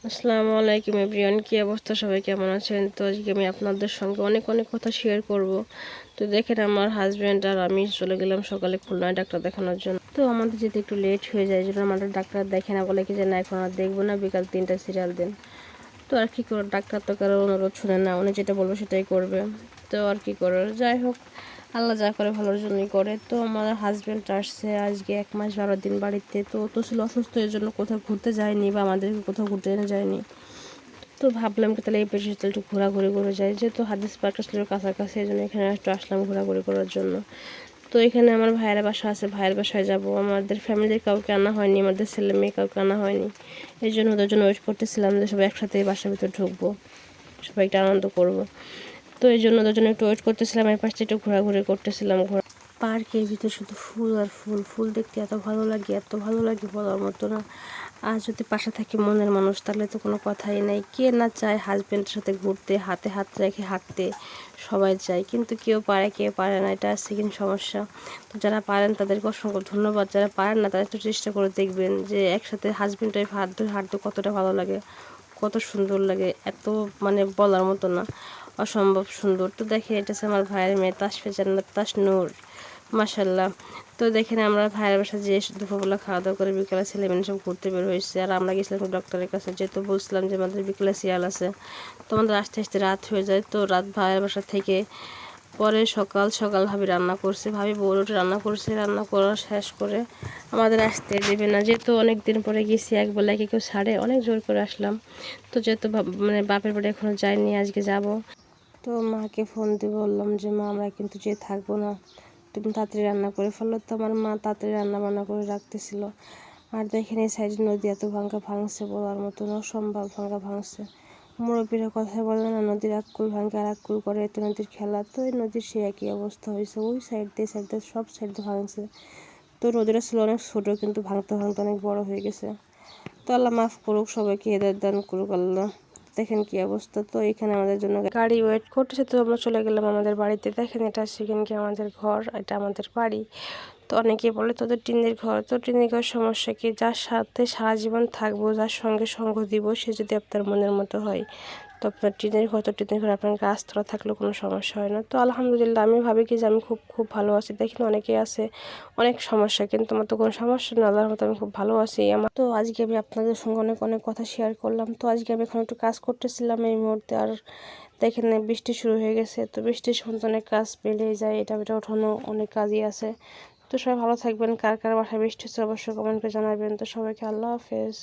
আসসালামু আলাইকুম এভরিওয়ান, কি অবস্থা? সবাই কেমন আছেন? তো আজকে আমি আপনাদের সঙ্গে অনেক অনেক কথা শেয়ার করব। তো দেখেন, আমার হাজব্যান্ড আর আমি চলে গেলাম সকালে খুলনায় ডাক্তার দেখানোর জন্য। তো আমাদের যেতে একটু লেট হয়ে যায়, জন্য আমাদের ডাক্তার দেখে না, বলে কি যে না এখন আর দেখবো না, বিকাল 3টায় সিরিয়াল দেন। তো আর কি করে, ডাক্তার তো কারো অনুরোধ শুনে না, উনি যেটা বলবে সেটাই করবে। তো আর কি করে, যাই হোক, আল্লাহ যা করে ভালোর জন্যই করে। তো আমার হাজব্যান্ড আসছে আজকে 1 মাস 12 দিন বাড়িতে। তো ও তো ছিল অসুস্থ, এর জন্য কোথাও ঘুরতে যায়নি বা আমাদেরকে কোথাও ঘুরতে এনে যায়নি। তো ভাবলাম কি তাহলে এই পেশে একটু ঘোরাঘুরি করে যাই, যেহেতু হাদিস পার্ক আসলে কাছাকাছি, এই জন্য এখানে একটু আসলাম ঘোরাঘুরি করার জন্য। তো এখানে আমার ভাইয়ের বাসা আছে, ভাইয়ের বাসায় যাব। আমাদের ফ্যামিলির কাউকে আনা হয়নি, আমাদের ছেলে মেয়ে কাউকে আনা হয়নি। এই জন্য ওদের জন্য ওয়েট করতেছিলাম যে সবাই একসাথে বাসার ভিতরে ঢুকবো, সবাই একটা আনন্দ করব। তো এই জন্য ওদের জন্য একটু ওয়েট করতেছিলাম, এই পাশে একটু ঘোরাঘুরি করতেছিলাম। পার্কের ভিতরে শুধু ফুল আর ফুল, ফুল দেখতে এত ভালো লাগে, এত ভালো লাগে বলার মতো না। আর যদি পাশে থাকে মনের মানুষ, তাহলে তো কোনো কথাই নেই। কে না চায় হাজব্যান্ডের সাথে ঘুরতে, হাতে হাত রেখে হাঁটতে, সবাই চায়, কিন্তু কেউ পারে কেউ পারে না, এটা আছে কিন্তু সমস্যা। তো যারা পারেন তাদেরকে অসংখ্য ধন্যবাদ, যারা পারেন না তারা একটু চেষ্টা করে দেখবেন যে একসাথে হাজব্যান্ড ওয়াইফ হাত ধরে হাঁটতে কতটা ভালো লাগে, কত সুন্দর লাগে, এত মানে বলার মতো না, অসম্ভব সুন্দর। তো দেখে এটা হচ্ছে আমার ভাইয়ের মেয়ে তাসফিয়া জান্নাত তাসনূর, মাশাল্লাহ। তো দেখেন, আমরা ভাইয়ের বাসা যে দুপুরবেলা খাওয়া দাওয়া করে বিকেলে ছেলেমেয়ে সব ঘুরতে বের হয়েছে, আর আমরা গেছিলাম ডক্টরের কাছে, যেহেতু বলছিলাম যে আমাদের বিকেলে সিরিয়াল আছে। তো আমাদের আস্তে আস্তে রাত হয়ে যায়। তো রাত ভাইয়ের বাসা থেকে পরে সকাল সকাল ভাবি রান্না করছে, ভাবি বউ রুটি রান্না করছে, রান্না করা শেষ করে আমাদের আসতে দেবে না, যেহেতু অনেক দিন পরে গেছি, একবেলা কেউ ছাড়ে, অনেক জোর করে আসলাম। তো যেহেতু মানে বাপের বাড়ি এখনো যাইনি, আজকে যাব। তো মাকে ফোন দিয়ে বললাম যে মা, আমরা কিন্তু যেয়ে থাকবো না, তুমি তাড়াতাড়ি রান্না করে ফেলো। তো আমার মা তাড়াতাড়ি রান্না বান্না করে রাখতেছিল। আর দেখেন এই সাইড নদী এত ভাঙছে বলার মতো না, অসম্ভব ভাঙছে। মুরব্বীরা কথা বলে না, নদীর আক্কুল ভাঙে আর আক্কুল করে, এত নদীর খেলা। তো এই নদীর সে একই অবস্থা হয়েছে, ওই সাইড দিয়ে সব সাইড দিয়ে ভাঙছে। তো নদীটা ছিল অনেক ছোটো, কিন্তু ভাঙতে ভাঙতে অনেক বড় হয়ে গেছে। তো আল্লাহ মাফ করুক, সবাইকে হেদায়েত দান করুক আল্লাহ। দেখেন কি অবস্থা। তো এখানে আমাদের জন্য গাড়ি ওয়েট করতেছে, তো আমরা চলে গেলাম আমাদের বাড়িতে। দেখেন, এটা সেখানে কি আমাদের ঘর, এটা আমাদের বাড়ি। তো অনেকে বলে তোদের টিনের ঘর, তো টিনের ঘর সমস্যা কি, যার সাথে সারা জীবন থাকবো, যার সঙ্গে সঙ্গ দিব, সে যদি আপনার মনের মতো হয়, তো আপনার টিনের ঘর তো টিনের ঘর, আপনার গাছতলা থাকলেও কোনো সমস্যা হয় না। তো আলহামদুলিল্লাহ, আমি ভাবি কি যে আমি খুব খুব ভালো আছি। দেখেন, অনেকেই আছে অনেক সমস্যা, কিন্তু আমার তো কোনো সমস্যা না, আল্লাহর মতো আমি খুব ভালো আছি। আমার তো আজকে আমি আপনাদের সঙ্গে অনেক অনেক কথা শেয়ার করলাম। তো আজকে আমি এখন একটু কাজ করতেছিলাম এই মুহূর্তে, আর দেখেন বৃষ্টি শুরু হয়ে গেছে। তো বৃষ্টির সময় তো অনেক কাজ পেলেই যায়, এটা ওটা ওঠানো অনেক কাজই আছে। তো সবাই ভালো থাকবেন, কার কার বাসায় বৃষ্টি হচ্ছে অবশ্যই কমেন্ট করে জানাবেন। তো সবাইকে আল্লাহ হাফেজ।